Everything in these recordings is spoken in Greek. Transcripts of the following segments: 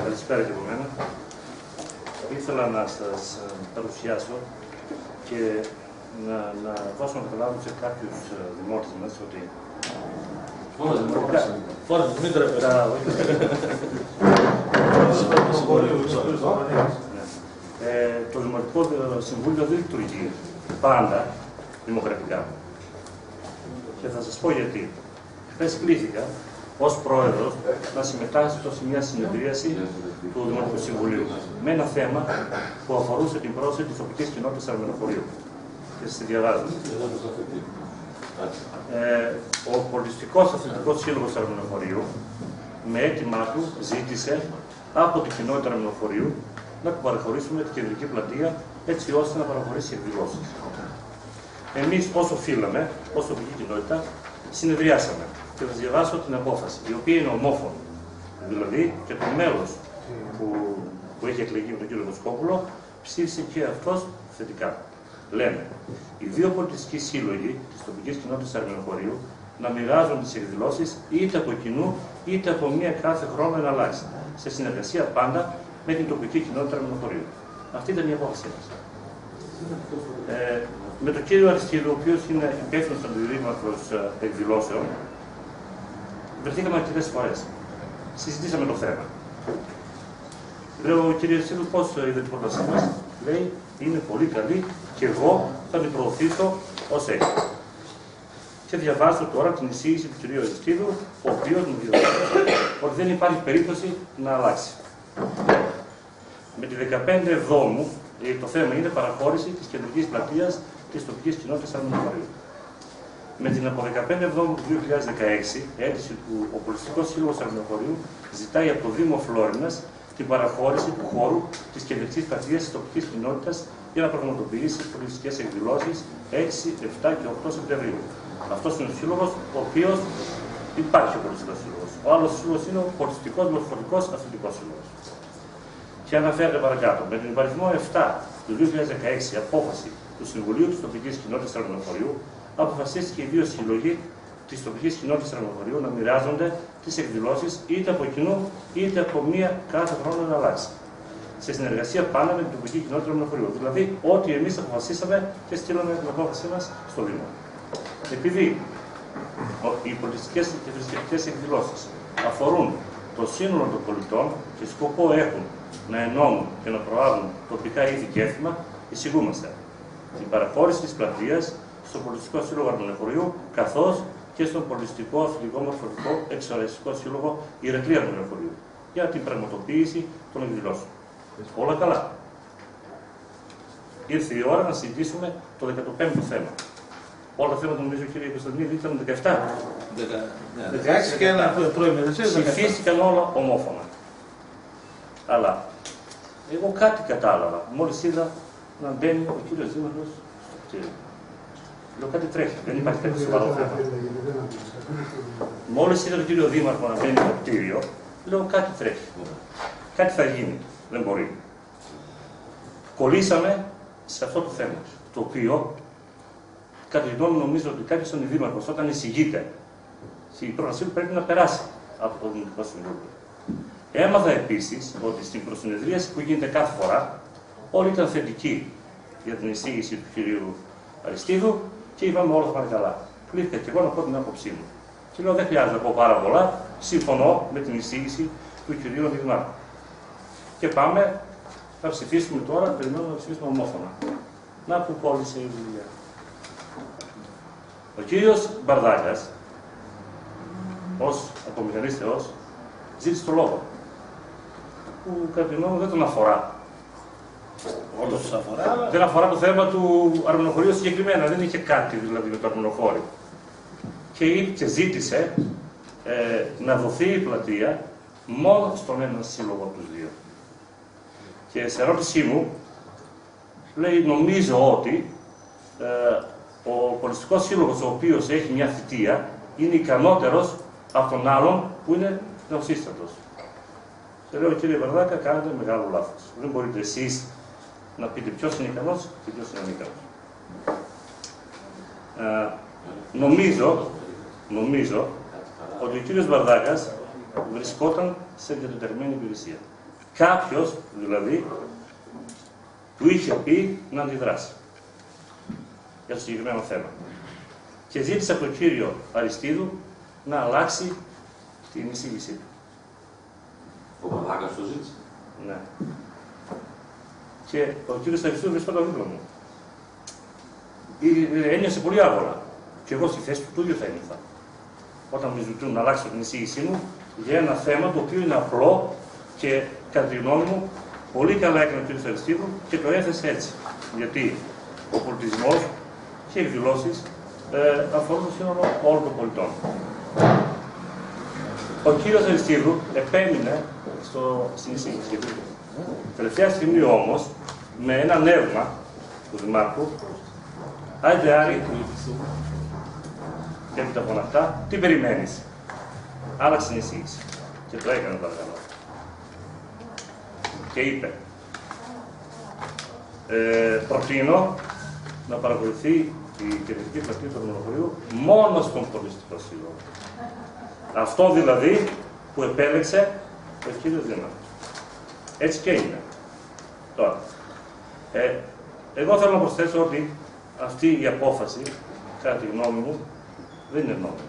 Καλησπέρα και από μένα. Ήθελα να σας παρουσιάσω και να δώσω να καταλάβουν σε κάποιους δημότες μας ότι το Δημοτικό Συμβούλιο δεν λειτουργεί πάντα δημοκρατικά. Και θα σας πω γιατί. Χθες κλήθηκα ως πρόεδρος να συμμετάσχω σε μια συνεδρίαση του Δημοτικού Συμβουλίου με ένα θέμα που αφορούσε την πρόσθεση της τοπικής κοινότητας Αρμενοφορείου. Και σας τη διαβάζω. Ο Πολιτιστικός Αθλητικός Σύλλογος Αρμενοφορείου με αίτημά του ζήτησε από την κοινότητα Αρμενοφορείου να του παραχωρήσουμε την κεντρική πλατεία έτσι ώστε να παραχωρήσει εκδηλώσεις. Εμείς όσο οφείλαμε, ως τοπική κοινότητα, συνεδριάσαμε και θα διαβάσω την απόφαση, η οποία είναι ομόφωνη. Δηλαδή και το μέλος που έχει εκλεγεί με τον κύριο Βοσκόπουλο ψήφισε και αυτός θετικά. Λέμε, οι δύο πολιτιστικοί σύλλογοι της τοπικής κοινότητας Αρμενοφορείου να μοιράζουν τις εκδηλώσεις είτε από κοινού είτε από μία κάθε χρόνο εναλλάξει, σε συνεργασία πάντα με την τοπική κοινότητα Αρμενοφορείου. Αυτή ήταν η απόφασή μας. Με τον κύριο Αριστίδου, ο οποίος είναι υπεύθυνος των διδύματος εκδηλώσεων, βρεθήκαμε αρκετές φορές. Συζητήσαμε το θέμα. Λέω, κύριε Αριστίδου, πώς είδε την πρότασή μας? Λέει, είναι πολύ καλή και εγώ θα την προωθήσω ως έχει. Και διαβάζω τώρα την εισήγηση του κυρίου Αριστίδου, ο οποίος μου διαβάζει ότι δεν υπάρχει περίπτωση να αλλάξει. Με τη 15 Εβδόμου, το θέμα είναι παραχώρηση της κεντρικής πλατείας της τοπικής κοινότητας Αρμενοφορείου. Με την από 15 Εβδόμου του 2016, αίτηση του ο Πολιτιστικός Σύλλογος Αρμενοφορείου ζητάει από το Δήμο Φλόρινας την παραχώρηση του χώρου της κεντρικής πλατείας της τοπικής κοινότητας για να πραγματοποιήσει πολιτιστικές εκδηλώσεις 6, 7 και 8 Σεπτεμβρίου. Αυτός είναι ο σύλλογος, ο οποίος υπάρχει ο Πολιτιστικός Σύλλογος. Ο άλλος σύλλογος είναι ο Πολιτιστικός Μορφωτικός Αθλητικός Σύλλογος. Και αναφέρεται παρακάτω, με την υπαριθμό 7 του 2016 απόφαση του Συμβουλίου της Τοπικής Κοινότητας Αρμενοφορείου, αποφασίστηκε οι δύο σύλλογοι της τοπικής κοινότητας Αρμενοφορείου να μοιράζονται τις εκδηλώσεις είτε από κοινού είτε από μία κάθε χρόνο εναλλάξει. Σε συνεργασία πάνω με την τοπική κοινότητα Αρμενοφορείου. Δηλαδή, ό,τι εμείς αποφασίσαμε και στείλαμε την απόφασή μας στο Δήμο. Επειδή οι πολιτιστικές και θρησκευτικές εκδηλώσεις αφορούν το σύνολο των πολιτών και σκοπό έχουν να ενώνουν και να προάγουν τοπικά είδη και έθιμα, εισηγούμαστε την παραχώρηση της πλατείας στον Πολιτιστικό Σύλλογο Αρμενοφορείου, καθώς και στον Πολιτιστικό Αθλητικό Μορφωτικό Εξοραϊστικό Σύλλογο Ηρακλείου Αρμενοφορείου για την πραγματοποίηση των εκδηλώσεων. Όλα καλά. Ήρθε η ώρα να συζητήσουμε το 15ο θέμα. Όλα τα θέματα, νομίζω, κύριε Κωνσταντινίδη, ήταν 17. 16 και ένα πρώιμο. Ψηφίστηκαν όλα ομόφωνα. Αλλά εγώ κάτι κατάλαβα. Μόλις είδα να μπαίνει ο κύριος Δήμαρχος στο κτίριο. Λέω, κάτι τρέχει. Δεν υπάρχει κάτι σοβαρό θέμα. Μόλις είδα τον κύριο Δήμαρχο να μπαίνει στο κτίριο, λέω, κάτι τρέχει. Κάτι θα γίνει. Δεν μπορεί. Κολλήσαμε σε αυτό το θέμα. Το οποίο, κατά τη γνώμη, νομίζω ότι κάποιος σαν Δήμαρχος, όταν εισηγείται, η πρότασή του πρέπει να περάσει από το Δημοτικό Συμβούλιο. Έμαθα επίσης ότι στην προσυνεδρίαση που γίνεται κάθε φορά, όλοι ήταν θετικοί για την εισήγηση του κυρίου Αριστίδου και είπαμε όλα θα πάνε καλά. Κλείθηκα και εγώ να πω την άποψή μου. Και λέω, δεν χρειάζεται να πω πάρα πολλά, συμφωνώ με την εισήγηση του κυρίου Δημάρχου. Και πάμε, θα ψηφίσουμε τώρα, περιμένουμε να ψηφίσουμε ομόφωνα. Να που κόλλησε η δουλειά. Ο κύριος Μπαρδάκας, ως απομηχανής θεός, ζήτησε το λόγο. Που κατά τη γνώμη μου δεν τον αφορά. Όντως αφορά, αλλά... Δεν αφορά το θέμα του Αρμενοφορείου συγκεκριμένα. Δεν είχε κάτι δηλαδή με το Αρμενοχώρι. Και ζήτησε να δοθεί η πλατεία μόνο στον ένα σύλλογο από τους δύο. Και σε ερώτησή μου, λέει, νομίζω ότι ο Πολιτιστικός Σύλλογος, ο οποίος έχει μια θητεία, είναι ικανότερος από τον άλλον που είναι νεοσύστατος. Και λέω, κύριε Μπαρδάκα, κάνετε μεγάλο λάθος. Δεν μπορείτε εσείς να πείτε ποιος είναι ικανός και ποιος είναι ανίκανος. Νομίζω ότι ο κύριος Μπαρδάκας βρισκόταν σε διατεταγμένη υπηρεσία. Κάποιος, δηλαδή, του είχε πει να αντιδράσει για το συγκεκριμένο θέμα. Και ζήτησε από τον κύριο Αριστίδου να αλλάξει την εισήγησή του. Ο Παπάκας το ζήτησε. Ναι. Και ο κύριος Αριστίδου βρισκόταν δίπλα μου. Ένιωσε πολύ άβολα. Και εγώ στη θέση του ίδιο θα ένιωθα. Όταν με ζητούν να αλλάξω την εισήγησή μου για ένα θέμα το οποίο είναι απλό και κατά τη γνώμη μου πολύ καλά έκανε ο κ. Αριστίδου και το έθεσε έτσι. Γιατί ο πολιτισμός και οι εκδηλώσεις αφορούν το σύνολο όλων των πολιτών. Ο κ. Αριστίδου επέμεινε στην εισήγησή του. Τελευταία στιγμή όμως, με ένα νεύμα του Δημάρχου, άντε Άρη, και έπειτα από αυτά, τι περιμένεις. Άλλαξε την εισήγηση. Και το έκανε παρακαλώ. Και είπε, προτείνω να παρακολουθεί η κυριαρχική πλατεία του μονοπωλίου μόνο στον πολιτιστικό σύλλογο. Αυτό δηλαδή που επέλεξε ο κύριος Δήμαρχος. Έτσι και είναι. Τώρα, εγώ θέλω να προσθέσω ότι αυτή η απόφαση, κατά τη γνώμη μου, δεν είναι νόμιμη.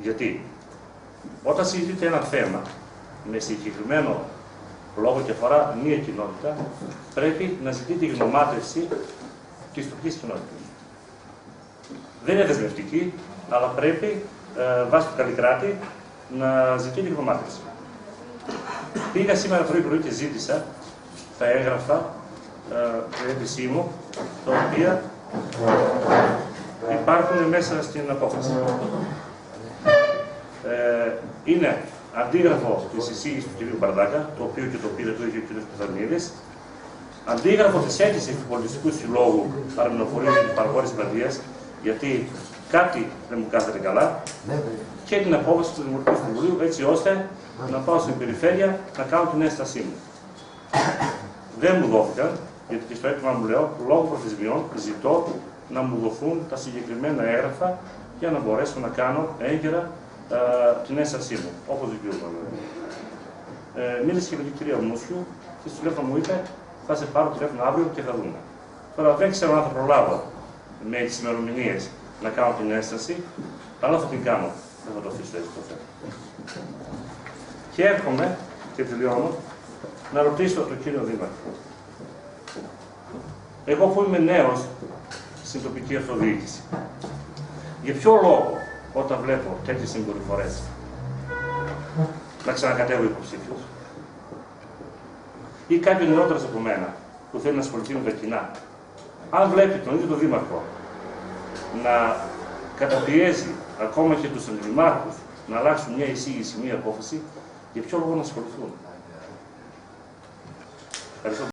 Γιατί, όταν συζητείτε ένα θέμα με συγκεκριμένο λόγο και αφορά μία κοινότητα, πρέπει να ζητείτε η γνωμάτευση της τοπικής κοινότητας. Δεν είναι δεσμευτική, αλλά πρέπει, βάσει του Καλλικράτη, να ζητείτε η γνωμάτευση. Πήγα σήμερα πρωί και ζήτησα τα έγγραφα επισήμου, τα οποία υπάρχουν μέσα στην απόφαση. Είναι αντίγραφο της εισήγησης του κ. Μπαρδάκα, το οποίο και το πήρε το ίδιο ο κ. Πεθαρνίδης, αντίγραφο της αίτησης του Πολιτιστικού Συλλόγου Παραμενοφορίου και της Παραχώρησης Πλατείας, γιατί κάτι δεν μου κάθεται καλά, και την απόφαση του Δημοτικού Συμβουλίου, έτσι ώστε να πάω στην περιφέρεια να κάνω την ένστασή μου. Δεν μου δόθηκαν, γιατί και στο έτοιμα μου λέω, λόγω προθεσμιών ζητώ να μου δοθούν τα συγκεκριμένα έγγραφα για να μπορέσω να κάνω έγκαιρα την ένστασή μου, όπως δικαιούμαι. Μίλησε και με την κυρία Μούσιου και στο τηλέφωνο μου είπε: θα σε πάρω τηλέφωνο αύριο και θα δούμε. Τώρα δεν ξέρω αν θα προλάβω με τις ημερομηνίες να κάνω την ένσταση, αλλά θα την κάνω. Δεν θα το αφήσω έτσι το θέμα. Και έρχομαι και τελειώνω να ρωτήσω τον κύριο Δήμαρχο. Εγώ που είμαι νέος στην τοπική αυτοδιοίκηση, για ποιο λόγο όταν βλέπω τέτοιες συμπεριφορές να ξανακατεύω υποψήφιος ή κάποιον νεότερος από μένα που θέλει να ασχοληθεί με τα κοινά, αν βλέπει τον ίδιο τον Δήμαρχο να καταπιέζει ακόμα και τους αντιδημάρχους να αλλάξουν μια εισήγηση, μια απόφαση, για ποιο λόγο να ασχοληθούν. Ευχαριστώ.